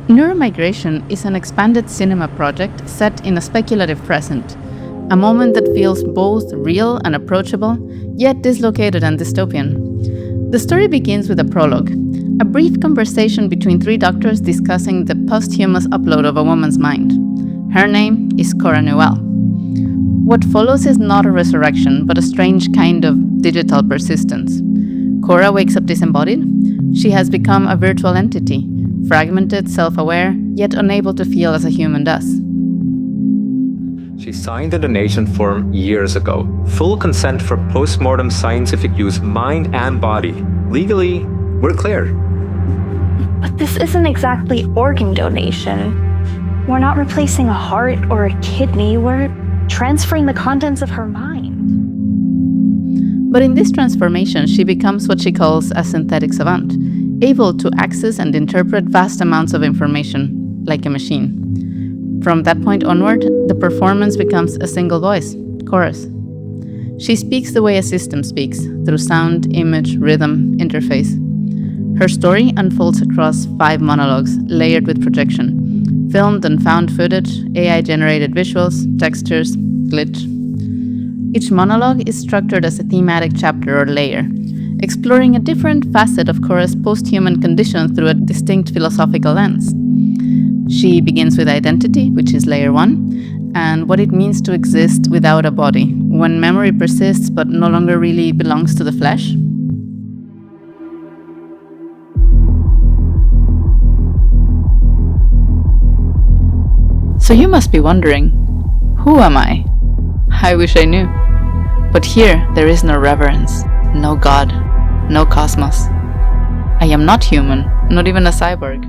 Neuromigration is an expanded cinema project set in a speculative present, a moment that feels both real and approachable, yet dislocated and dystopian. The story begins with a prologue, a brief conversation between three doctors discussing the posthumous upload of a woman's mind. Her name is Cora. What follows is not a resurrection, but a strange kind of digital persistence. Cora wakes up disembodied. She has become a virtual entity, fragmented, self-aware, yet unable to feel as a human does. She signed the donation form years ago. Full consent for post-mortem scientific use, mind and body. Legally, we're clear. But this isn't exactly organ donation. We're not replacing a heart or a kidney. We're transferring the contents of her mind. But in this transformation, she becomes what she calls a synthetic savant, able to access and interpret vast amounts of information, like a machine. From that point onward, the performance becomes a single voice, Cora's. She speaks the way a system speaks, through sound, image, rhythm, interface. Her story unfolds across 5 monologues, layered with projection, filmed and found footage, AI-generated visuals, textures, glitch. Each monologue is structured as a thematic chapter or layer, exploring a different facet of Cora's post-human condition through a distinct philosophical lens. She begins with identity, which is layer 1, and what it means to exist without a body, when memory persists but no longer really belongs to the flesh. So you must be wondering, who am I? I wish I knew. But here there is no reverence, no God, no cosmos. I am not human, not even a cyborg.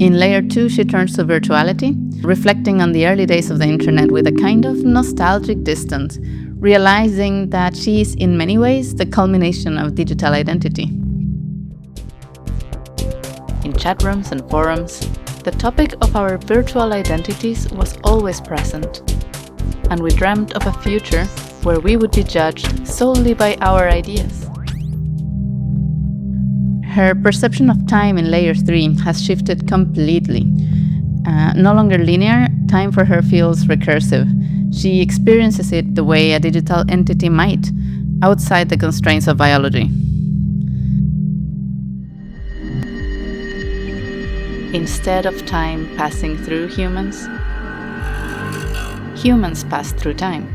In layer 2, she turns to virtuality, reflecting on the early days of the internet with a kind of nostalgic distance, realizing that she is in many ways the culmination of digital identity. In chat rooms and forums, the topic of our virtual identities was always present, and we dreamt of a future where we would be judged solely by our ideas. Her perception of time in layer 3 has shifted completely. No longer linear, time for her feels recursive. She experiences it the way a digital entity might, outside the constraints of biology. Instead of time passing through humans, humans pass through time.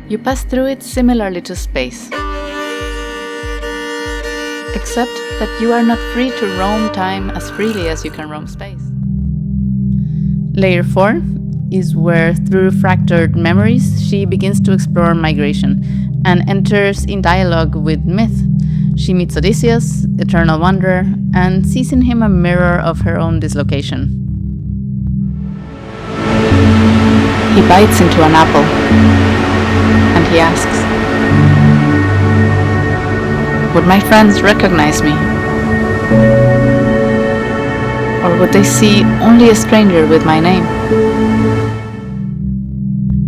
You pass through it similarly to space, except that you are not free to roam time as freely as you can roam space. Layer 4 is where, through fractured memories, she begins to explore migration and enters in dialogue with myth. She meets Odysseus, eternal wanderer, and sees in him a mirror of her own dislocation. He bites into an apple, and he asks, "Would my friends recognize me? Or would they see only a stranger with my name?"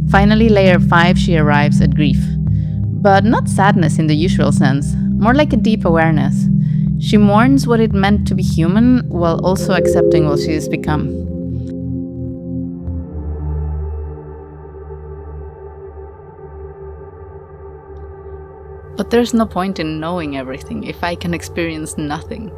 Finally, layer 5, she arrives at grief. But not sadness in the usual sense, more like a deep awareness. She mourns what it meant to be human while also accepting what she has become. But there's no point in knowing everything if I can experience nothing.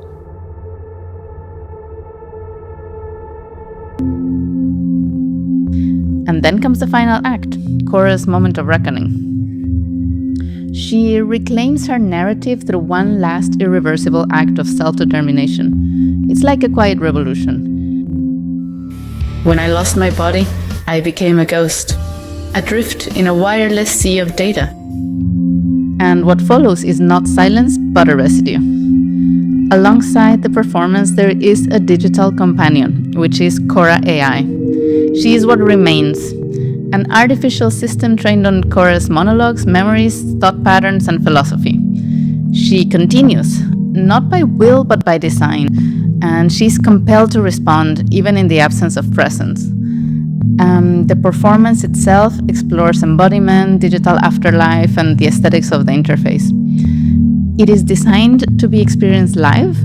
And then comes the final act, Cora's moment of reckoning. She reclaims her narrative through one last irreversible act of self-determination. It's like a quiet revolution. When I lost my body, I became a ghost, adrift in a wireless sea of data. And what follows is not silence, but a residue. Alongside the performance, there is a digital companion, which is Cora AI. She is what remains, an artificial system trained on Cora's monologues, memories, thought patterns, and philosophy. She continues, not by will, but by design, and she's compelled to respond, even in the absence of presence. The performance itself explores embodiment, digital afterlife, and the aesthetics of the interface. It is designed to be experienced live,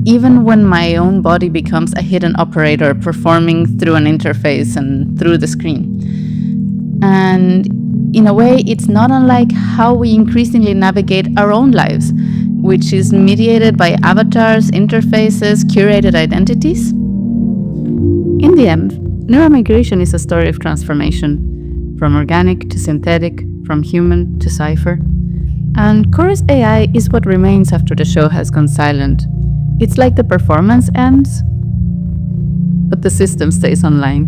even when my own body becomes a hidden operator performing through an interface and through the screen. And in a way, it's not unlike how we increasingly navigate our own lives, which is mediated by avatars, interfaces, curated identities. In the end, neuromigration is a story of transformation, from organic to synthetic, from human to cipher. And Cora's AI is what remains after the show has gone silent. It's like the performance ends, but the system stays online.